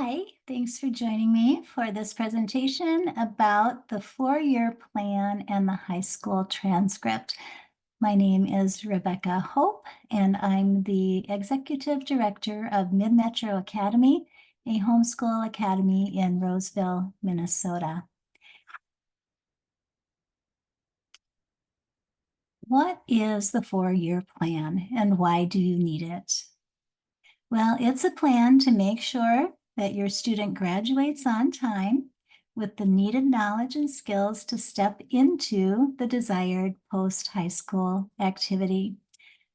Hi, thanks for joining me for this presentation about the four-year plan and the high school transcript. My name is Rebecca Hope, and I'm the Executive Director of Mid-Metro Academy, a homeschool academy in Roseville, Minnesota. What is the four-year plan and why do you need it? Well, it's a plan to make sure that your student graduates on time with the needed knowledge and skills to step into the desired post-high school activity.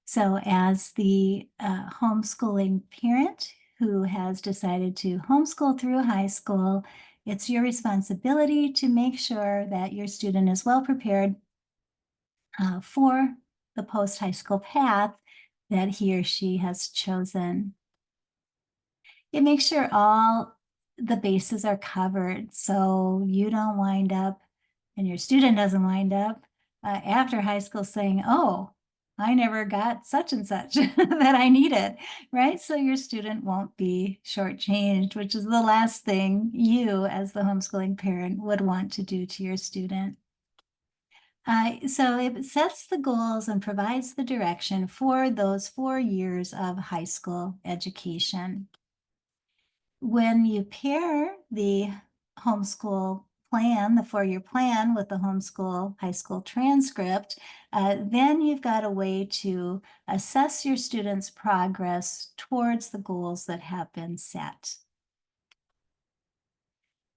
So as the homeschooling parent who has decided to homeschool through high school, it's your responsibility to make sure that your student is well prepared for the post-high school path that he or she has chosen. It makes sure all the bases are covered so you don't wind up and your student doesn't wind up after high school saying, oh, I never got such and such that I needed, right? So your student won't be shortchanged, which is the last thing you as the homeschooling parent would want to do to your student. So it sets the goals and provides the direction for those 4 years of high school education. When you pair the homeschool plan, the four-year plan with the homeschool high school transcript, then you've got a way to assess your students' progress towards the goals that have been set.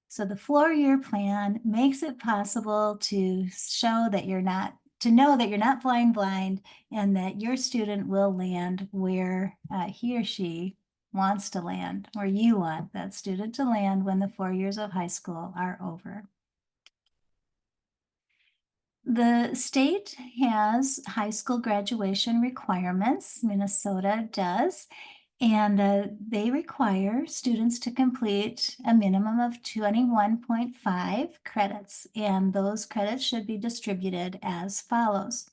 So the four-year plan makes it possible to show that to know that you're not flying blind and that your student will land where he or she wants to land, where you want that student to land when the 4 years of high school are over. The state has high school graduation requirements, Minnesota does, and they require students to complete a minimum of 21.5 credits, and those credits should be distributed as follows.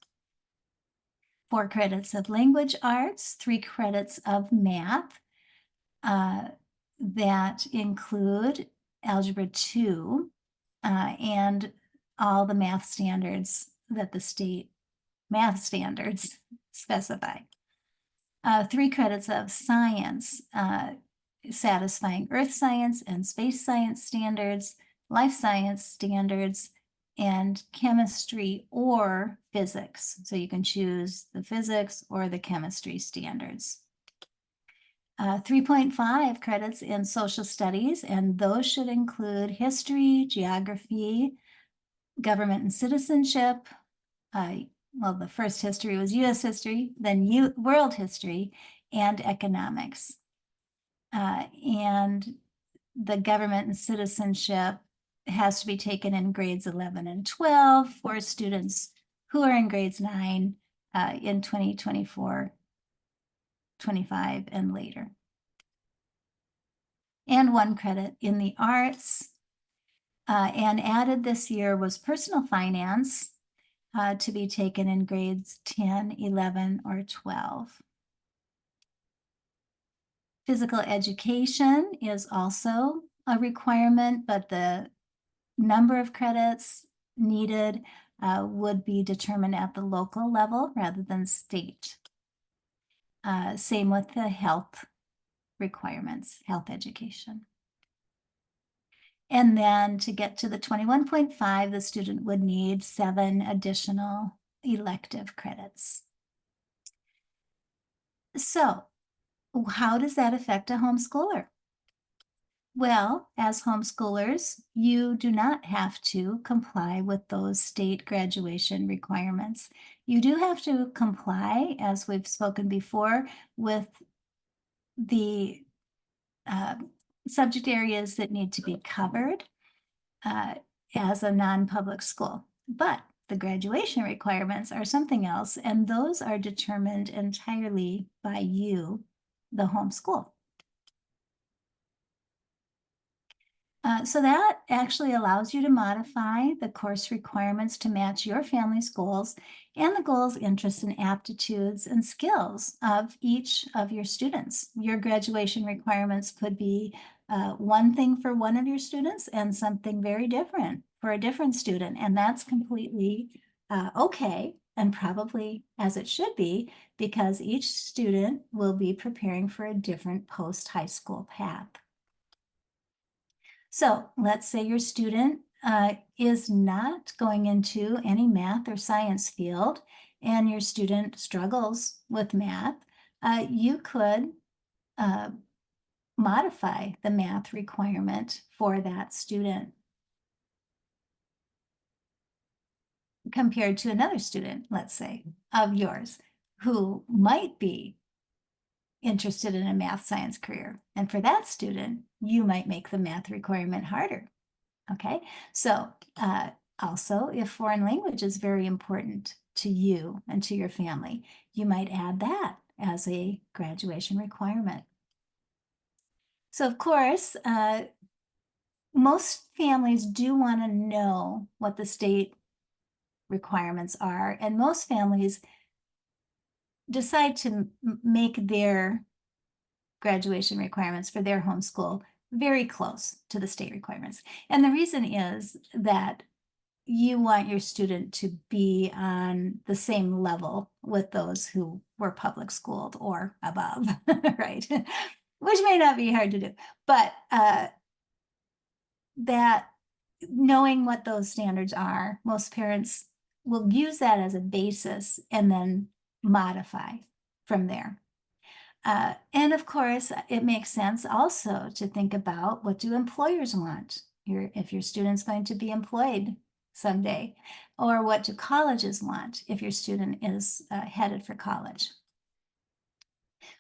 4 credits of language arts, 3 credits of math, that include Algebra 2 and all the math standards that the state math standards specify. 3 credits of science, satisfying earth science and space science standards, life science standards, and chemistry or physics. So you can choose the physics or the chemistry standards. 3.5 credits in social studies, and those should include history, geography, government and citizenship. Well, the first history was U.S. history, then world history, and economics. And the government and citizenship has to be taken in grades 11 and 12 for students who are in grades 9 in 2024, 25, and later. And 1 credit in the arts. And added this year was personal finance to be taken in grades 10, 11, or 12. Physical education is also a requirement, but the number of credits needed would be determined at the local level rather than state. Same with the health requirements, health education. And then to get to the 21.5, the student would need 7 additional elective credits. So how does that affect a homeschooler? Well, as homeschoolers, you do not have to comply with those state graduation requirements. You do have to comply, as we've spoken before, with the subject areas that need to be covered as a non-public school. But the graduation requirements are something else, and those are determined entirely by you, the homeschool. So that actually allows you to modify the course requirements to match your family's goals and the goals, interests, and aptitudes and skills of each of your students. Your graduation requirements could be one thing for one of your students and something very different for a different student. And that's completely okay, and probably as it should be, because each student will be preparing for a different post-high school path. So let's say your student is not going into any math or science field, and your student struggles with math. You could modify the math requirement for that student compared to another student, let's say, of yours, who might be interested in a math science career. And for that student, you might make the math requirement harder. Okay, so also, if foreign language is very important to you and to your family, you might add that as a graduation requirement. So of course, most families do want to know what the state requirements are, and most families decide to make their graduation requirements for their homeschool very close to the state requirements. And the reason is that you want your student to be on the same level with those who were public schooled or above, right? Which may not be hard to do, but that knowing what those standards are, most parents will use that as a basis and then modify from there. And of course, it makes sense also to think about, what do employers want? If your student's going to be employed someday, or what do colleges want if your student is headed for college?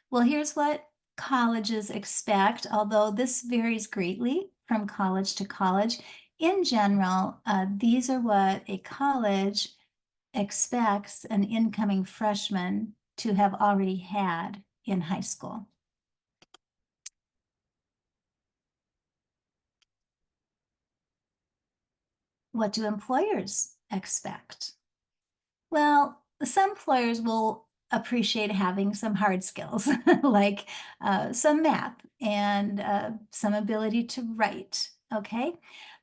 Well, here's what colleges expect, although this varies greatly from college to college. In general, these are what a college expects an incoming freshman to have already had in high school. What do employers expect? Well, some employers will appreciate having some hard skills, like some math and some ability to write, okay?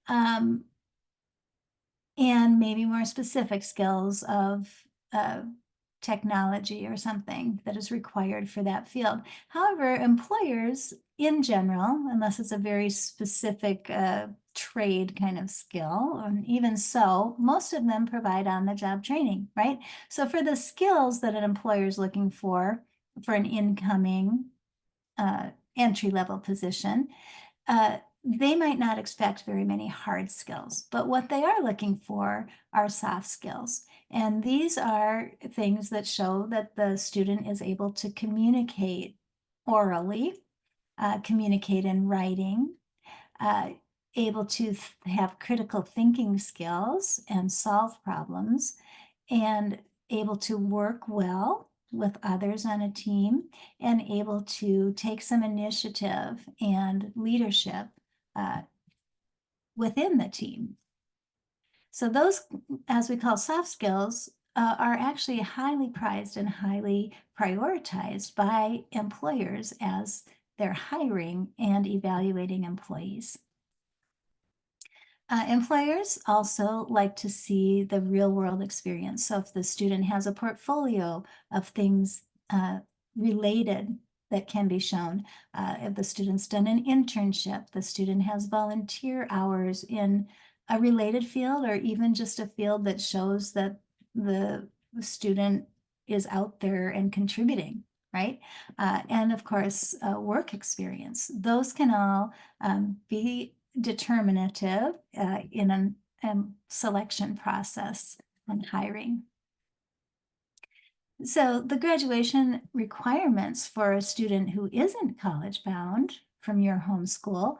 And maybe more specific skills of technology or something that is required for that field. However, employers in general, unless it's a very specific trade kind of skill, and even so, most of them provide on-the-job training, right? So for the skills that an employer is looking for an incoming entry-level position, they might not expect very many hard skills, but what they are looking for are soft skills. And these are things that show that the student is able to communicate orally, communicate in writing, able to have critical thinking skills and solve problems, and able to work well with others on a team, and able to take some initiative and leadership within the team. So those, as we call soft skills, are actually highly prized and highly prioritized by employers as they're hiring and evaluating employees. Employers also like to see the real world experience. So if the student has a portfolio of things related that can be shown, if the student's done an internship, the student has volunteer hours in a related field, or even just a field that shows that the student is out there and contributing, right? And of course, work experience. Those can all be determinative in a selection process and hiring. So the graduation requirements for a student who isn't college bound from your homeschool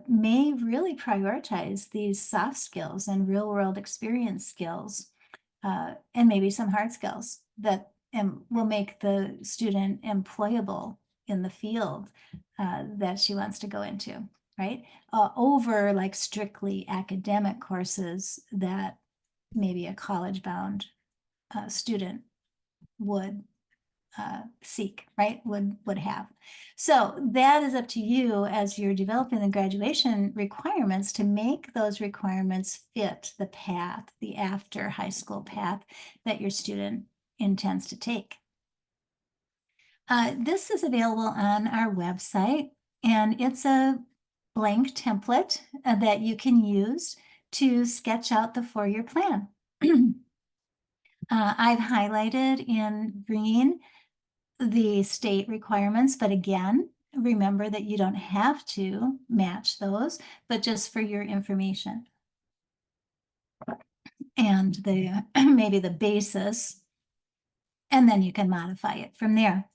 may really prioritize these soft skills and real world experience skills, and maybe some hard skills that will make the student employable in the field that she wants to go into, right? Over like strictly academic courses that maybe a college bound student would seek, right, would have. So that is up to you as you're developing the graduation requirements to make those requirements fit the path, the after high school path that your student intends to take. This is available on our website, and it's a blank template that you can use to sketch out the four-year plan. I've highlighted in green the state requirements, but again, remember that you don't have to match those, but just for your information. And the maybe the basis, and then you can modify it from there.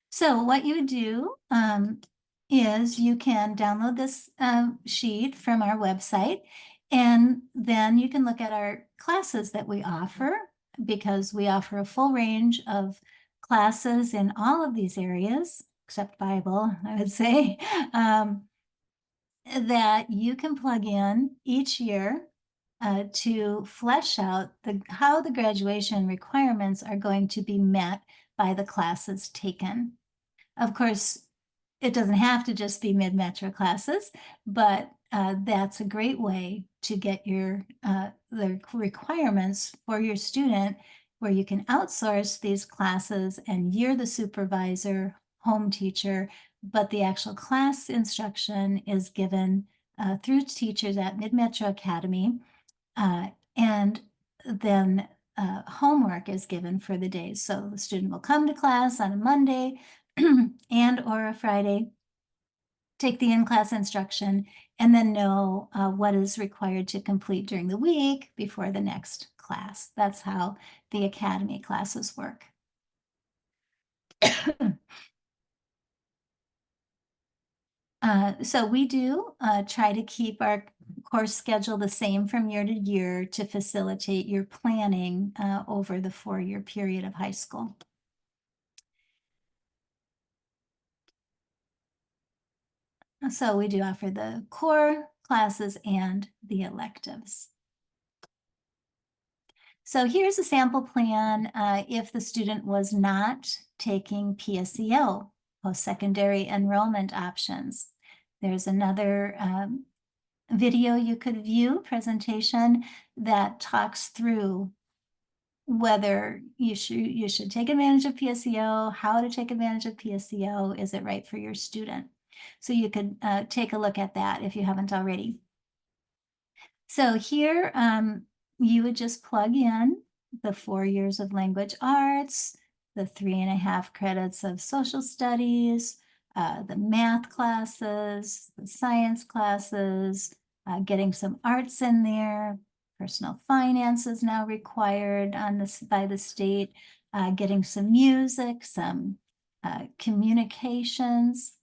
So what you do is you can download this sheet from our website, and then you can look at our classes that we offer, because we offer a full range of classes in all of these areas, except Bible, I would say, that you can plug in each year to flesh out how the graduation requirements are going to be met by the classes taken. Of course, it doesn't have to just be mid-metro classes, but that's a great way to get your the requirements for your student, where you can outsource these classes and you're the supervisor, home teacher, but the actual class instruction is given through teachers at Mid-Metro Academy, and then homework is given for the days. So the student will come to class on a Monday and or a Friday, take the in-class instruction, and then know what is required to complete during the week before the next class. That's how the academy classes work. So we do try to keep our course schedule the same from year to year to facilitate your planning over the four-year period of high school. So we do offer the core classes and the electives. So here's a sample plan if the student was not taking PSEO, post-secondary enrollment options. There's another video you could view, presentation, that talks through whether you should take advantage of PSEO, how to take advantage of PSEO, is it right for your student? So you could take a look at that if you haven't already. So here you would just plug in the 4 years of language arts, the 3.5 credits of social studies, the math classes, the science classes, getting some arts in there. Personal finance is now required on this by the state, getting some music, some communications,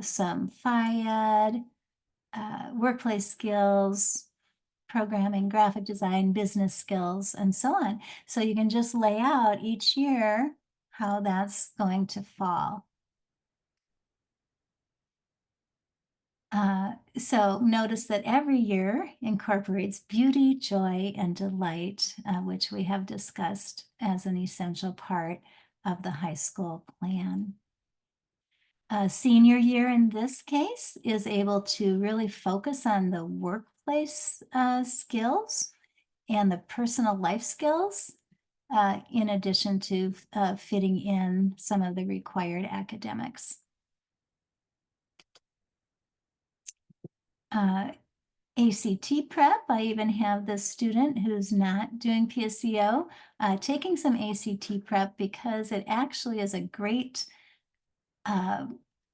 some Phi-Ed, workplace skills, programming, graphic design, business skills, and so on. So you can just lay out each year how that's going to fall. So notice that every year incorporates beauty, joy, and delight, which we have discussed as an essential part of the high school plan. Senior year in this case is able to really focus on the workplace skills and the personal life skills, in addition to fitting in some of the required academics. ACT prep, I even have this student who's not doing PSEO taking some ACT prep, because it actually is a great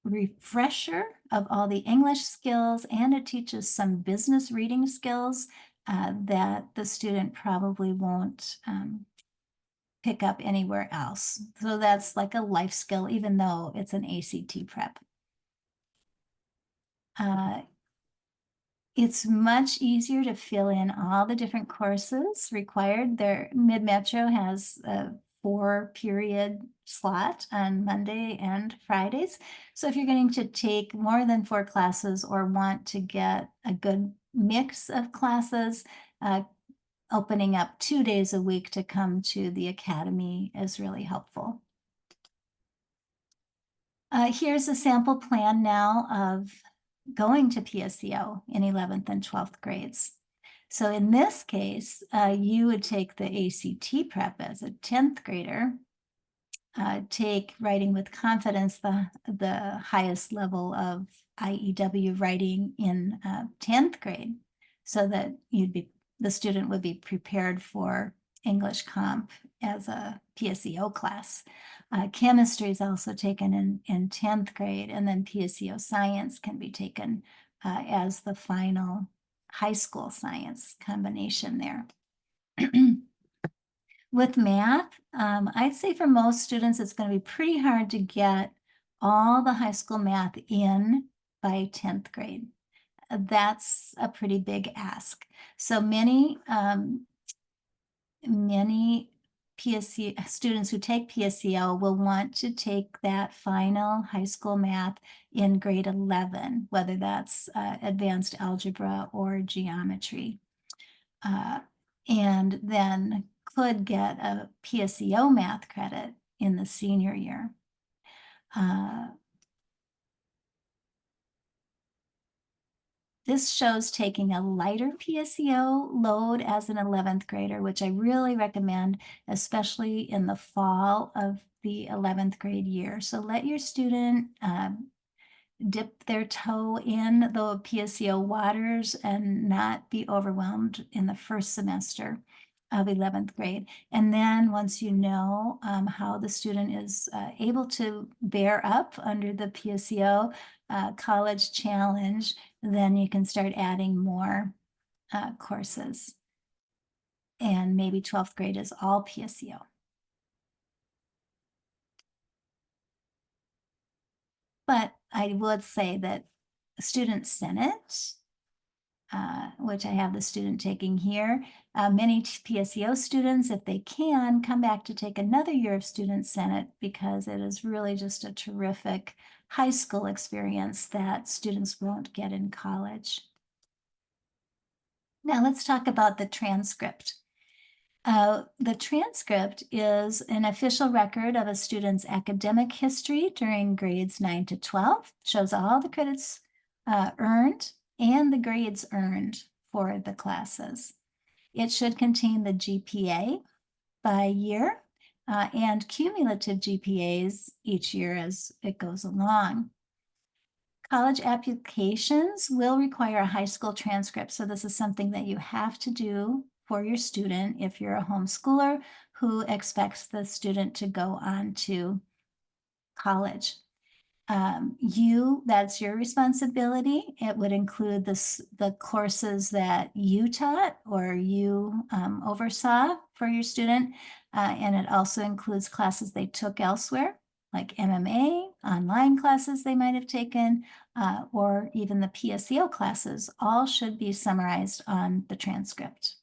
refresher of all the English skills, and it teaches some business reading skills that the student probably won't pick up anywhere else. So that's like a life skill, even though it's an ACT prep. It's much easier to fill in all the different courses required. Their Mid-Metro has a 4-period slot on Monday and Fridays. So if you're going to take more than 4 classes or want to get a good mix of classes, opening up 2 days a week to come to the academy is really helpful. Here's a sample plan now of going to PSEO in 11th and 12th grades. So in this case, you would take the ACT prep as a 10th grader, take writing with confidence, the highest level of IEW writing in 10th grade, so that the student would be prepared for English Comp as a PSEO class. Chemistry is also taken in 10th grade, and then PSEO science can be taken as the final high school science combination there. With math, I'd say for most students, it's going to be pretty hard to get all the high school math in by 10th grade. That's a pretty big ask. So many PSEO students who take PSEO will want to take that final high school math in grade 11, whether that's advanced algebra or geometry. And then could get a PSEO math credit in the senior year. This shows taking a lighter PSEO load as an 11th grader, which I really recommend, especially in the fall of the 11th grade year. So let your student dip their toe in the PSEO waters and not be overwhelmed in the first semester of 11th grade. And then once you know how the student is able to bear up under the PSEO college challenge, then you can start adding more courses. And maybe 12th grade is all PSEO. But I would say that Student Senate, which I have the student taking here, many PSEO students, if they can, come back to take another year of Student Senate, because it is really just a terrific high school experience that students won't get in college. Now let's talk about the transcript. The transcript is an official record of a student's academic history during grades 9 to 12, shows all the credits earned and the grades earned for the classes. It should contain the GPA by year and cumulative GPAs each year as it goes along. College applications will require a high school transcript, so this is something that you have to do for your student if you're a homeschooler who expects the student to go on to college. That's your responsibility. It would include the courses that you taught or you oversaw for your student, and it also includes classes they took elsewhere, like MMA, online classes they might have taken, or even the PSEO classes. All should be summarized on the transcript.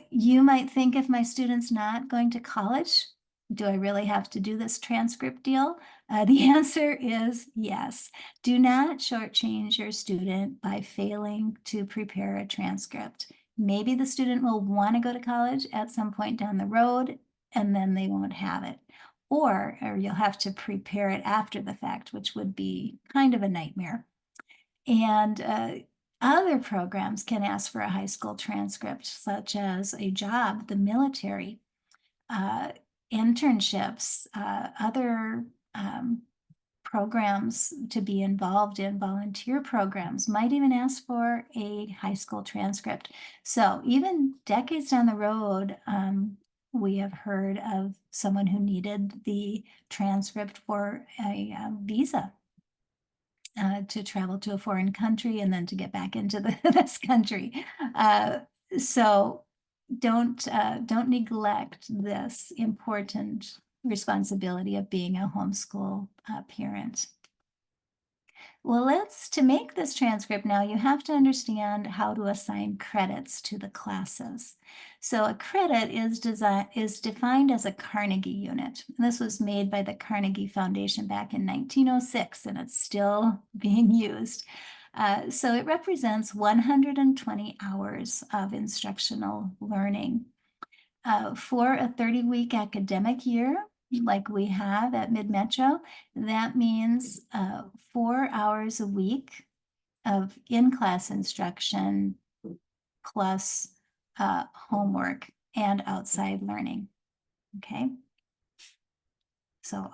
You might think, if my student's not going to college, do I really have to do this transcript deal? The answer is yes. Do not shortchange your student by failing to prepare a transcript. Maybe the student will want to go to college at some point down the road, and then they won't have it. Or you'll have to prepare it after the fact, which would be kind of a nightmare. And other programs can ask for a high school transcript, such as a job, the military, internships, other programs to be involved in, volunteer programs, might even ask for a high school transcript. So even decades down the road, we have heard of someone who needed the transcript for a visa to travel to a foreign country and then to get back into this country. So don't neglect this important responsibility of being a homeschool parent. Well, to make this transcript now, you have to understand how to assign credits to the classes. So a credit is defined as a Carnegie unit. And this was made by the Carnegie Foundation back in 1906, and it's still being used. So it represents 120 hours of instructional learning. For a 30-week academic year, like we have at Mid-Metro, that means 4 hours a week of in-class instruction plus homework and outside learning, okay? So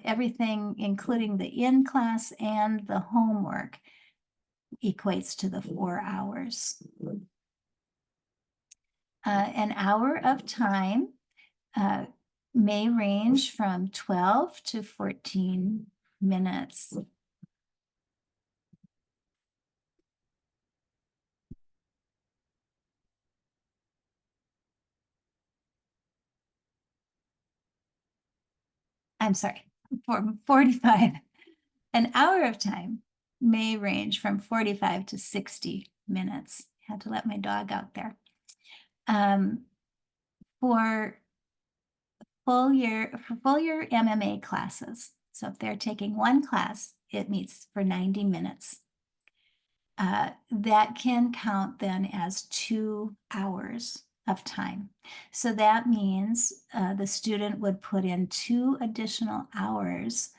everything, including the in-class and the homework, equates to the 4 hours. An hour of time may range from 12 to 14 minutes. I'm sorry, 45. An hour of time may range from 45 to 60 minutes. Had to let my dog out there. For full year MMA classes, so if they're taking one class, it meets for 90 minutes. That can count then as 2 hours of time. So that means the student would put in 2 additional hours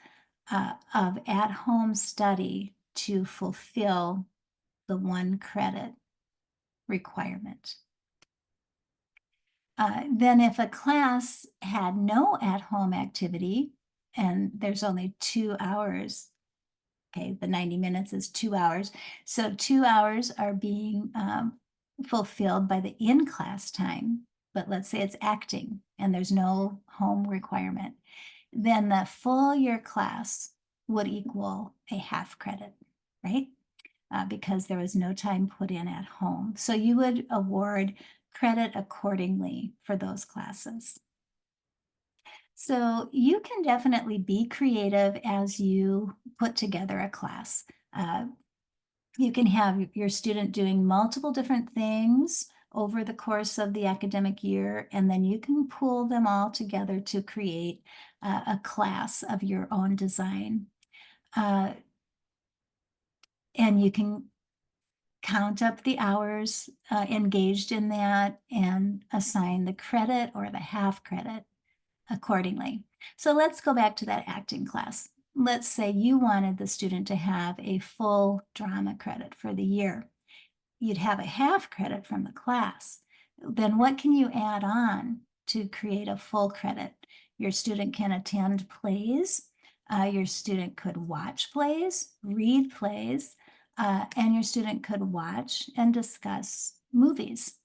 of at-home study to fulfill the 1 credit requirement. Then if a class had no at-home activity and there's only 2 hours, okay, the 90 minutes is 2 hours. So 2 hours are being fulfilled by the in-class time, but let's say it's acting and there's no home requirement. Then the full year class would equal a half credit, right? Because there was no time put in at home. So you would award credit accordingly for those classes. So you can definitely be creative as you put together a class. You can have your student doing multiple different things over the course of the academic year, and then you can pull them all together to create a class of your own design. And you can count up the hours engaged in that and assign the credit or the half credit accordingly. So let's go back to that acting class. Let's say you wanted the student to have a full drama credit for the year. You'd have a half credit from the class. Then what can you add on to create a full credit? Your student can attend plays. Your student could watch plays, read plays, and your student could watch and discuss movies.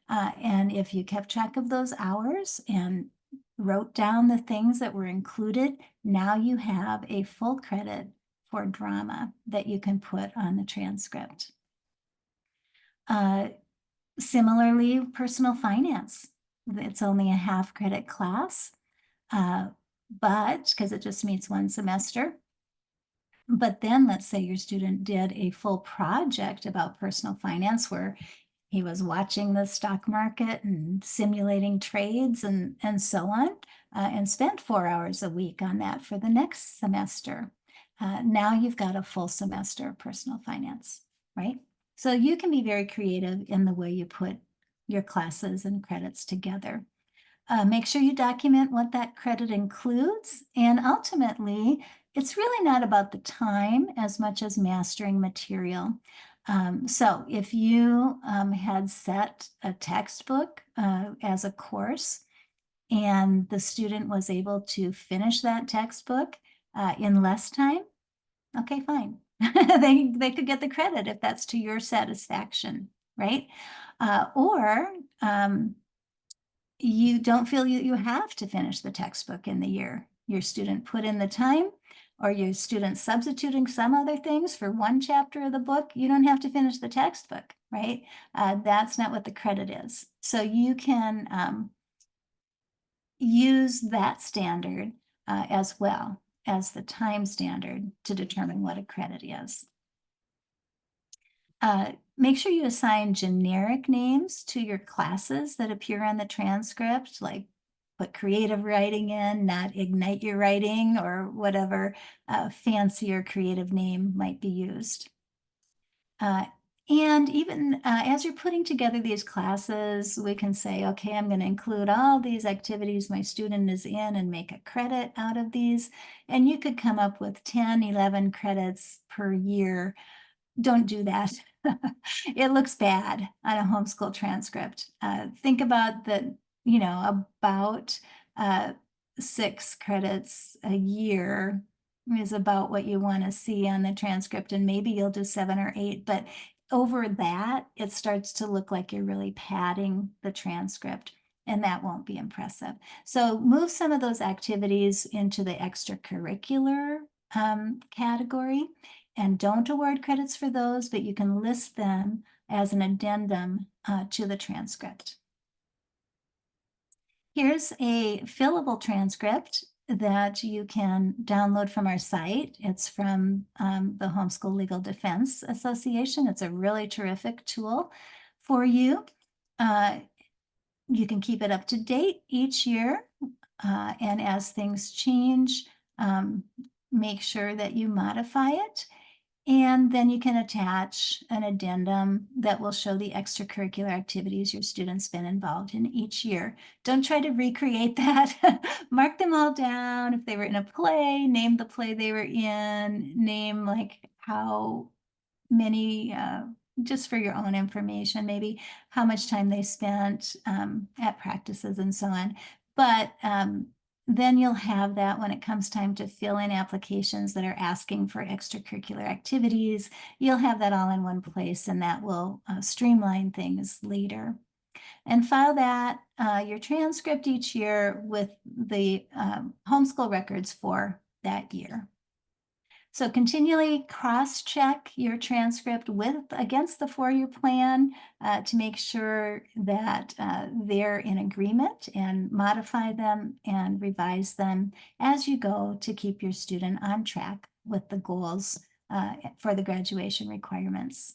And if you kept track of those hours and wrote down the things that were included, now you have a full credit for drama that you can put on the transcript. Similarly, personal finance. It's only a half credit class, but because it just meets 1 semester. But then let's say your student did a full project about personal finance where he was watching the stock market and simulating trades and so on, and spent 4 hours a week on that for the next semester. Now you've got a full semester of personal finance, right? So you can be very creative in the way you put your classes and credits together. Make sure you document what that credit includes, and ultimately, it's really not about the time as much as mastering material. So if you had set a textbook as a course and the student was able to finish that textbook in less time, okay, fine. They could get the credit if that's to your satisfaction, right? Or you don't feel you have to finish the textbook in the year. Your student put in the time, or your student substituting some other things for 1 chapter of the book. You don't have to finish the textbook, right? That's not what the credit is. So you can use that standard as well as the time standard to determine what a credit is. Make sure you assign generic names to your classes that appear on the transcript, like put creative writing in, not ignite your writing, or whatever fancier creative name might be used. And even as you're putting together these classes, we can say, okay, I'm going to include all these activities my student is in and make a credit out of these. And you could come up with 10, 11 credits per year. Don't do that. It looks bad on a homeschool transcript. Think about the, about 6 credits a year is about what you want to see on the transcript, and maybe you'll do 7 or 8, but over that, it starts to look like you're really padding the transcript, and that won't be impressive. So move some of those activities into the extracurricular category, and don't award credits for those, but you can list them as an addendum to the transcript. Here's a fillable transcript that you can download from our site. It's from the Homeschool Legal Defense Association. It's a really terrific tool for you. You can keep it up to date each year, and as things change, make sure that you modify it. And then you can attach an addendum that will show the extracurricular activities your students been involved in each year. Don't try to recreate that. Mark them all down. If they were in a play, name the play they were in, name like how many, just for your own information, maybe how much time they spent at practices and so on. But then you'll have that when it comes time to fill in applications that are asking for extracurricular activities. You'll have that all in one place, and that will streamline things later. And file that, your transcript each year with the homeschool records for that year. So continually cross-check your transcript against the 4-year plan to make sure that they're in agreement, and modify them and revise them as you go to keep your student on track with the goals for the graduation requirements.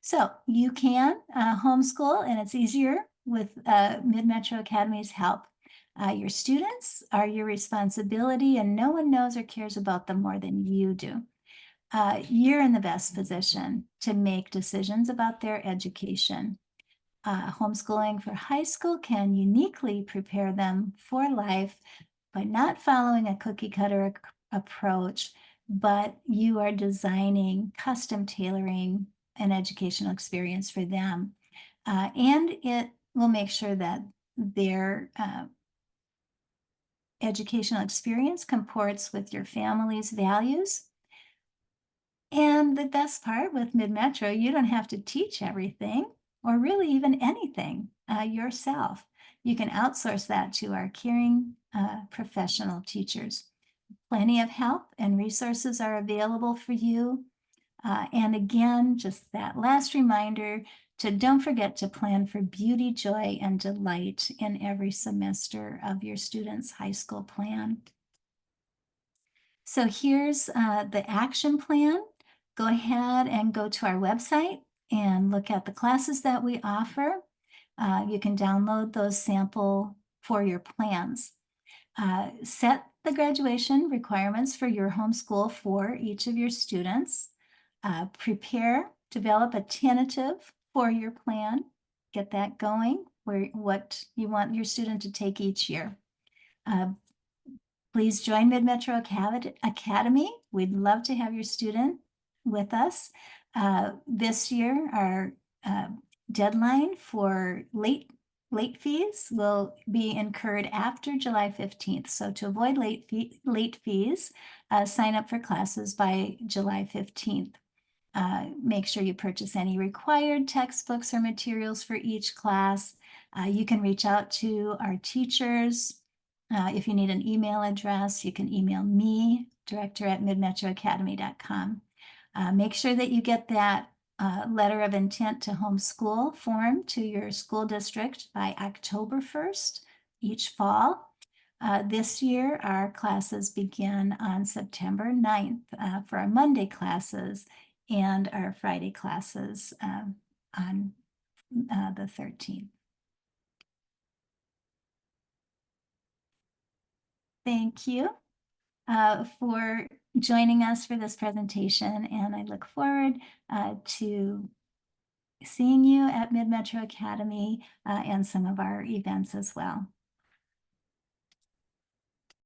So you can homeschool, and it's easier with Mid-Metro Academy's help. Your students are your responsibility, and no one knows or cares about them more than you do. You're in the best position to make decisions about their education. Homeschooling for high school can uniquely prepare them for life by not following a cookie cutter approach, but you are designing, custom tailoring an educational experience for them. And it will make sure that their educational experience comports with your family's values. And the best part with Mid-Metro, you don't have to teach everything, or really even anything yourself. You can outsource that to our caring professional teachers. Plenty of help and resources are available for you. And again, just that last reminder to don't forget to plan for beauty, joy, and delight in every semester of your student's high school plan. So here's the action plan. Go ahead and go to our website and look at the classes that we offer. You can download those sample 4-year plans. Set the graduation requirements for your homeschool for each of your students. Develop a tentative 4-year plan. Get that going, what you want your student to take each year. Please join Mid-Metro Academy. We'd love to have your student with us. This year, our deadline for late fees will be incurred after July 15th. So to avoid late fees, sign up for classes by July 15th. Make sure you purchase any required textbooks or materials for each class. You can reach out to our teachers. If you need an email address, you can email me, director@midmetroacademy.com. Make sure that you get that letter of intent to homeschool form to your school district by October 1st each fall. This year, our classes begin on September 9th for our Monday classes, and our Friday classes on the 13th. Thank you for joining us for this presentation, and I look forward to seeing you at Mid-Metro Academy and some of our events as well.